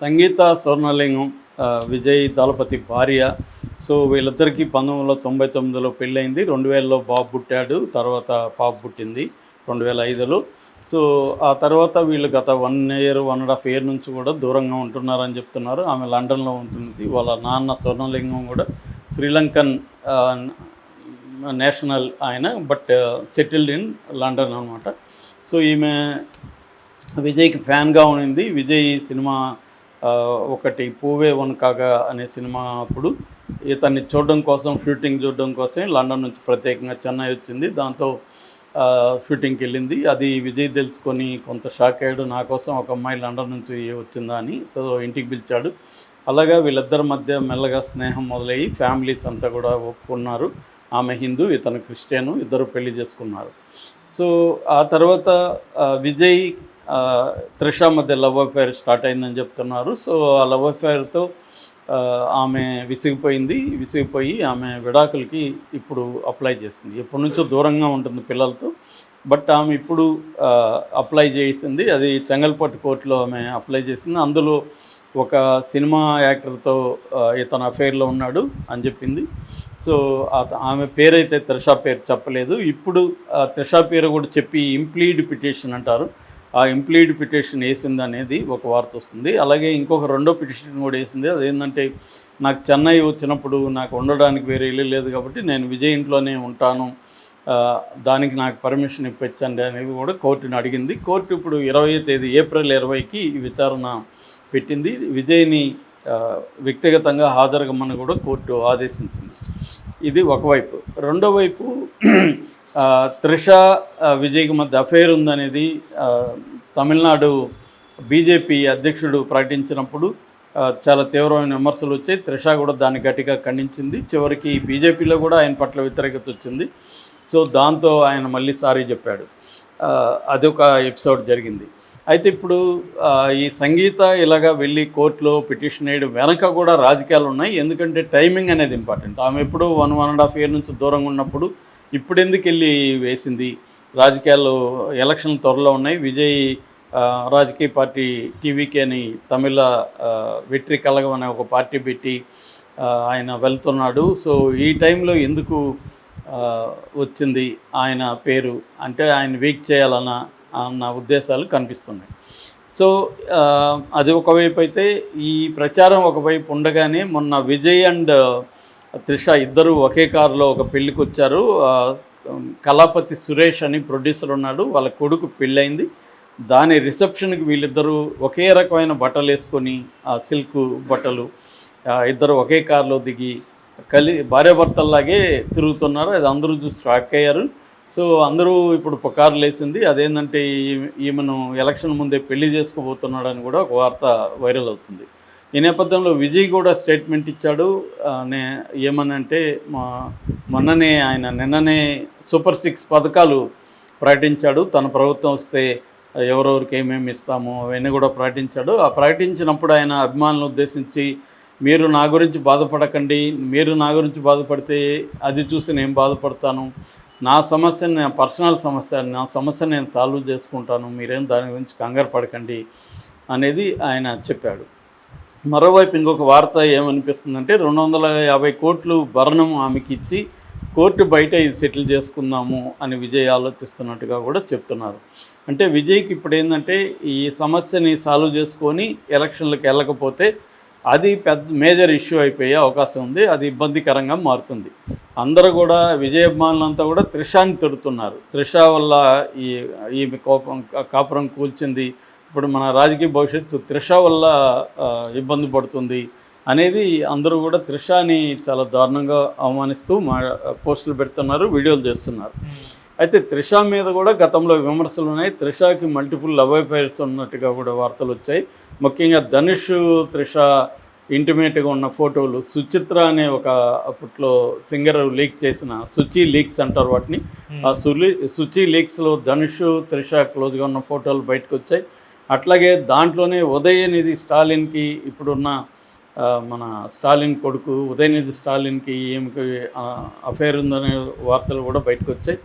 సంగీత స్వర్ణలింగం, విజయ్ దళపతి భార్య. సో వీళ్ళిద్దరికీ 1999లో పెళ్ళయింది. 2000లో బాబు పుట్టాడు. తర్వాత పాప పుట్టింది 2005లో. సో ఆ తర్వాత వీళ్ళు గత 1 ఇయర్, 1.5 ఇయర్ నుంచి కూడా దూరంగా ఉంటున్నారని చెప్తున్నారు. ఆమె లండన్లో ఉంటుంది. వాళ్ళ నాన్న స్వర్ణలింగం కూడా శ్రీలంకన్ నేషనల్ ఆయన, బట్ సెటిల్డ్ ఇన్ లండన్ అనమాట. సో ఈమె విజయ్కి ఫ్యాన్గా ఉండింది. విజయ్ సినిమా ఒకటి పూవే వనకాగా అనే సినిమా అప్పుడు ఇతన్ని చూడడం కోసం, షూటింగ్ చూడడం కోసం లండన్ నుంచి ప్రత్యేకంగా చెన్నై వచ్చింది. దాంతో షూటింగ్కి వెళ్ళింది. అది విజయ్ తెలుసుకొని కొంత షాక్ అయ్యాడు. నా కోసం ఒక అమ్మాయి లండన్ నుంచి వచ్చిందా అని ఇంటికి పిలిచాడు. అలాగా వీళ్ళిద్దరి మధ్య మెల్లగా స్నేహం మొదలయ్యి ఫ్యామిలీస్ అంతా కూడా ఒప్పుకున్నారు. ఆమె హిందూ, ఇతను క్రిస్టియను. ఇద్దరు పెళ్లి చేసుకున్నారు. సో ఆ తర్వాత విజయ్ త్రిష మధ్య లవ్ అఫైర్ స్టార్ట్ అయిందని చెప్తున్నారు. సో ఆ లవ్ అఫైర్తో ఆమె విసిగిపోయి ఆమె విడాకులకి ఇప్పుడు అప్లై చేసింది. ఎప్పటి నుంచో దూరంగా ఉంటుంది పిల్లలతో, బట్ ఆమె ఇప్పుడు అప్లై చేసింది. అది చెంగల్పట్టు కోర్టులో ఆమె అప్లై చేసింది. అందులో ఒక సినిమా యాక్టర్తో ఇతను అఫైర్లో ఉన్నాడు అని చెప్పింది. సో ఆమె పేరైతే త్రిష పేరు చెప్పలేదు. ఇప్పుడు త్రిష పేరు కూడా చెప్పి ఇంప్లీడ్ పిటిషన్ అంటారు, ఆ ఇంప్లీడ్ పిటిషన్ వేసింది అనేది ఒక వార్త వస్తుంది. అలాగే ఇంకొక రెండో పిటిషన్ కూడా వేసింది. అదేంటంటే, నాకు చెన్నై వచ్చినప్పుడు నాకు ఉండడానికి వేరే ఇల్లు లేదు కాబట్టి నేను విజయ్ ఇంట్లోనే ఉంటాను, దానికి నాకు పర్మిషన్ ఇప్పించండి అనేది కూడా కోర్టుని అడిగింది. కోర్టు ఇప్పుడు 20వ తేదీ ఏప్రిల్ 20కి విచారణ పెట్టింది. విజయ్ని వ్యక్తిగతంగా హాజరుగమ్మని కూడా కోర్టు ఆదేశించింది. ఇది ఒకవైపు. రెండో వైపు త్రిష విజయ్కి మధ్య అఫైర్ ఉందనేది తమిళనాడు బీజేపీ అధ్యక్షుడు ప్రకటించినప్పుడు చాలా తీవ్రమైన విమర్శలు వచ్చాయి. త్రిష కూడా దాన్ని గట్టిగా ఖండించింది. చివరికి బీజేపీలో కూడా ఆయన పట్ల వ్యతిరేకత వచ్చింది. సో దాంతో ఆయన మళ్ళీ సారీ చెప్పాడు. అదొక ఎపిసోడ్ జరిగింది. అయితే ఇప్పుడు ఈ సంగీత ఇలాగా వెళ్ళి కోర్టులో పిటిషన్ వేయడం వెనక కూడా రాజకీయాలు ఉన్నాయి. ఎందుకంటే టైమింగ్ అనేది ఇంపార్టెంట్. ఆమె ఎప్పుడూ 1.5 ఇయర్ నుంచి దూరంగా ఉన్నప్పుడు ఇప్పుడు ఎందుకు వెళ్ళి వేసింది? రాజకీయాల్లో ఎలక్షన్ త్వరలో ఉన్నాయి. విజయ్ రాజకీయ పార్టీ టీవీకే అని తమిళ వెట్రి కలగం అనే ఒక పార్టీ పెట్టి ఆయన వెళ్తున్నాడు. సో ఈ టైంలో ఎందుకు వచ్చింది ఆయన పేరు అంటే, ఆయన వీక్ చేయాలన్న ఉద్దేశాలు కనిపిస్తున్నాయి. సో అది ఒకవైపు అయితే, ఈ ప్రచారం ఒకవైపు ఉండగానే మొన్న విజయ్ అండ్ త్రిష ఇద్దరు ఒకే కారులో ఒక పెళ్ళికి వచ్చారు. కళాపతి సురేష్ అని ప్రొడ్యూసర్ ఉన్నాడు, వాళ్ళ కొడుకు పెళ్ళయింది. దాని రిసెప్షన్కి వీళ్ళిద్దరూ ఒకే రకమైన బట్టలు వేసుకొని, సిల్క్ బట్టలు, ఇద్దరు ఒకే కారులో దిగి భార్యాభర్తల్లాగే తిరుగుతున్నారు. అది అందరూ చూసి షాక్ అయ్యారు. సో అందరూ ఇప్పుడు పుకార్లు వేసింది అదేంటంటే, ఈమెను ఎలక్షన్ ముందే పెళ్లి చేసుకోబోతున్నాడని కూడా ఒక వార్త వైరల్ అవుతుంది. ఈ నేపథ్యంలో విజయ్ కూడా స్టేట్మెంట్ ఇచ్చాడు. ఏమనంటే, మొన్ననే నిన్ననే సూపర్ 6 పథకాలు ప్రకటించాడు. తన ప్రభుత్వం వస్తే ఎవరెవరికి ఏమేమి ఇస్తామో అవన్నీ కూడా ప్రకటించాడు. ఆ ప్రకటించినప్పుడు ఆయన అభిమానులను ఉద్దేశించి, మీరు నా గురించి బాధపడకండి, మీరు నా గురించి బాధపడితే అది చూసి నేను బాధపడతాను, నా సమస్యని, నా పర్సనల్ సమస్య, నా సమస్యను నేను సాల్వ్ చేసుకుంటాను, మీరేం దాని గురించి కంగారు పడకండి అనేది ఆయన చెప్పాడు. మరోవైపు ఇంకొక వార్త ఏమనిపిస్తుందంటే, 250 కోట్లు భరణం ఆమెకి ఇచ్చి కోర్టు బయట ఇది సెటిల్ చేసుకుందాము అని విజయ్ ఆలోచిస్తున్నట్టుగా కూడా చెప్తున్నారు. అంటే విజయ్కి ఇప్పుడు ఏంటంటే, ఈ సమస్యని సాల్వ్ చేసుకొని ఎలక్షన్లకు వెళ్ళకపోతే అది పెద్ద మేజర్ ఇష్యూ అయిపోయే అవకాశం ఉంది. అది ఇబ్బందికరంగా మారుతుంది. అందరూ కూడా విజయ్ అభిమానులంతా కూడా త్రిషాని తిడుతున్నారు. త్రిష వల్ల ఈ కాపురం కూల్చింది, ఇప్పుడు మన రాజకీయ భవిష్యత్తు త్రిష వల్ల ఇబ్బంది పడుతుంది అనేది అందరూ కూడా త్రిషాని చాలా దారుణంగా అవమానిస్తూ పోస్టులు పెడుతున్నారు, వీడియోలు చేస్తున్నారు. అయితే త్రిష మీద కూడా గతంలో విమర్శలు ఉన్నాయి. త్రిషకి మల్టిపుల్ లవ్ అఫైర్స్ ఉన్నట్టుగా కూడా వార్తలు వచ్చాయి. ముఖ్యంగా ధనుష్ త్రిష ఇంటిమేట్గా ఉన్న ఫోటోలు, సుచిత్ర అనే ఒక అప్పట్లో సింగర్ లీక్ చేసిన, సుచి లీక్స్ అంటారు వాటిని, ఆ సుచి లీక్స్లో ధనుష్ త్రిష క్లోజ్గా ఉన్న ఫోటోలు బయటకు వచ్చాయి. అట్లాగే దాంట్లోనే ఉదయనిధి స్టాలిన్కి, ఇప్పుడున్న మన స్టాలిన్ కొడుకు ఉదయనిధి స్టాలిన్కి ఏమికి అఫైర్ ఉందనే వార్తలు కూడా బయటకు వచ్చాయి.